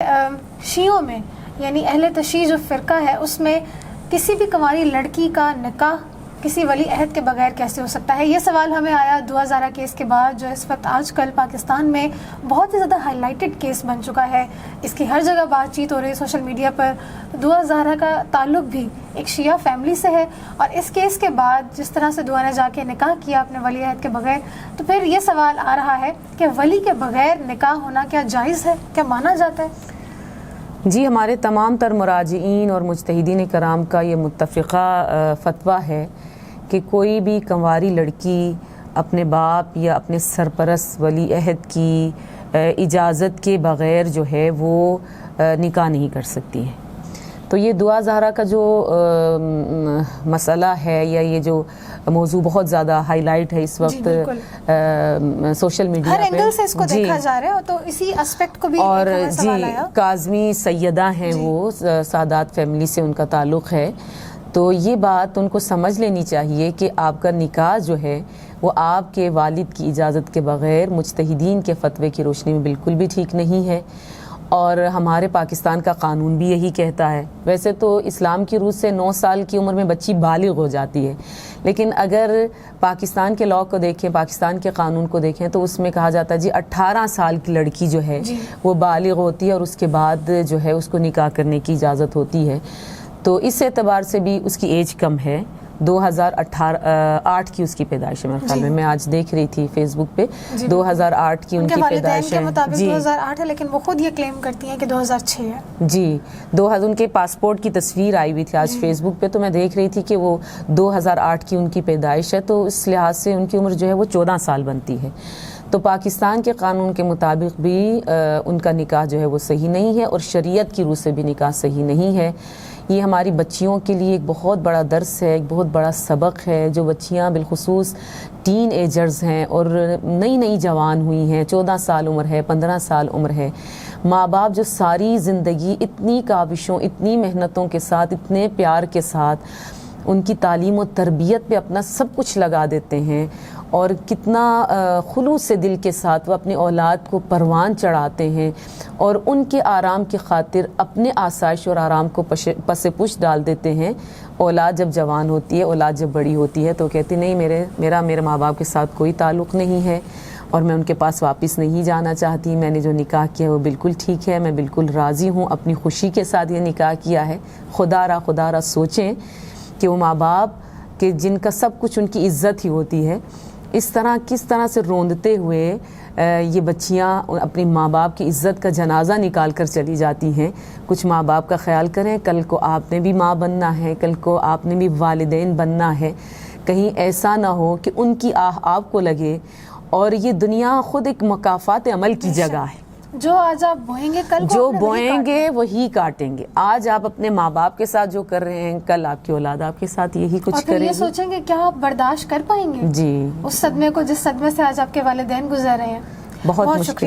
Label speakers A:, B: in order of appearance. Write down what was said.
A: شیعوں میں یعنی اہل تشیع جو فرقہ ہے اس میں کسی بھی کنواری لڑکی کا نکاح کسی ولی عہد کے بغیر کیسے ہو سکتا ہے؟ یہ سوال ہمیں آیا 2000 کیس کے بعد، جو اس وقت آج کل پاکستان میں بہت ہی زیادہ ہائی لائٹڈ کیس بن چکا ہے. اس کی ہر جگہ بات چیت ہو رہی ہے سوشل میڈیا پر. 2000 کا تعلق بھی ایک شیعہ فیملی سے ہے، اور اس کیس کے بعد جس طرح سے دعا نے جا کے نکاح کیا اپنے ولی عہد کے بغیر، تو پھر یہ سوال آ رہا ہے کہ ولی کے بغیر نکاح ہونا کیا جائز ہے، کیا مانا جاتا ہے؟
B: جی، ہمارے تمام تر مراجعین اور مجتہدین کرام کا یہ متفقہ فتویٰ ہے کہ کوئی بھی کنواری لڑکی اپنے باپ یا اپنے سرپرست ولی عہد کی اجازت کے بغیر جو ہے وہ نکاح نہیں کر سکتی ہے. تو یہ دعا زہرا کا جو مسئلہ ہے یا یہ جو موضوع بہت زیادہ ہائی لائٹ ہے اس وقت سوشل میڈیا
A: ہر اینگل سے اس کو دیکھا جا رہا ہے، تو اسی اسپیکٹ کو بھی
B: اور
A: سوال آیا.
B: کاظمی سیدہ ہیں وہ سادات فیملی سے ان کا تعلق ہے. تو یہ بات ان کو سمجھ لینی چاہیے کہ آپ کا نکاح جو ہے وہ آپ کے والد کی اجازت کے بغیر مجتہدین کے فتوے کی روشنی میں بالکل بھی ٹھیک نہیں ہے، اور ہمارے پاکستان کا قانون بھی یہی کہتا ہے. ویسے تو اسلام کی روح سے 9 سال کی عمر میں بچی بالغ ہو جاتی ہے، لیکن اگر پاکستان کے لاء کو دیکھیں، پاکستان کے قانون کو دیکھیں تو اس میں کہا جاتا ہے جی 18 سال کی لڑکی جو ہے وہ بالغ ہوتی ہے، اور اس کے بعد جو ہے اس کو نکاح کرنے کی اجازت ہوتی ہے. تو اس اعتبار سے بھی اس کی ایج کم ہے. 2008 کی اس کی پیدائش ہے میرے خیال میں آج دیکھ رہی تھی فیس بک پہ. 2008 کی ان کی پیدائش ہے.
A: 2008 ہے، لیکن وہ خود یہ کلیم کرتی ہیں کہ 2006 ہے.
B: جی، ان کے پاسپورٹ کی تصویر آئی ہوئی تھی آج فیس بک پہ، تو میں دیکھ رہی تھی کہ وہ 2008 کی ان کی پیدائش ہے. تو اس لحاظ سے ان کی عمر جو ہے وہ 14 سال بنتی ہے. تو پاکستان کے قانون کے مطابق بھی ان کا نکاح جو ہے وہ صحیح نہیں ہے، اور شریعت کی روح سے بھی نکاح صحیح نہیں ہے. یہ ہماری بچیوں کے لیے ایک بہت بڑا درس ہے، ایک بہت بڑا سبق ہے. جو بچیاں بالخصوص ٹین ایجرز ہیں اور نئی جوان ہوئی ہیں، 14 سال عمر ہے، 15 سال عمر ہے، ماں باپ جو ساری زندگی اتنی کاوشوں، اتنی محنتوں کے ساتھ، اتنے پیار کے ساتھ ان کی تعلیم و تربیت پہ اپنا سب کچھ لگا دیتے ہیں، اور کتنا خلوص سے دل کے ساتھ وہ اپنی اولاد کو پروان چڑھاتے ہیں، اور ان کے آرام کی خاطر اپنے آسائش اور آرام کو پس پش ڈال دیتے ہیں. اولاد جب جوان ہوتی ہے، اولاد جب بڑی ہوتی ہے تو کہتی نہیں، میرے ماں باپ کے ساتھ کوئی تعلق نہیں ہے، اور میں ان کے پاس واپس نہیں جانا چاہتی. میں نے جو نکاح کیا وہ بالکل ٹھیک ہے، میں بالکل راضی ہوں، اپنی خوشی کے ساتھ یہ نکاح کیا ہے. خدا را سوچیں کہ وہ ماں باپ کہ جن کا سب کچھ ان کی عزت ہی ہوتی ہے، کس طرح سے روندتے ہوئے یہ بچیاں اپنی ماں باپ کی عزت کا جنازہ نکال کر چلی جاتی ہیں. کچھ ماں باپ کا خیال کریں، کل کو آپ نے بھی ماں بننا ہے، کل کو آپ نے بھی والدین بننا ہے. کہیں ایسا نہ ہو کہ ان کی آہ آپ کو لگے، اور یہ دنیا خود ایک مکافات عمل کی جگہ ہے.
A: جو آج آپ بوئیں گے کل
B: جو بوئیں گے وہی کاٹیں گے. آج آپ اپنے ماں باپ کے ساتھ جو کر رہے ہیں، کل آپ کی اولاد آپ کے ساتھ یہی کچھ کرے گی.
A: یہ سوچیں گے کیا آپ برداشت کر پائیں گے
B: جی
A: اس صدمے کو، جس صدمے سے آج آپ کے والدین گزر رہے ہیں؟
B: بہت مشکل.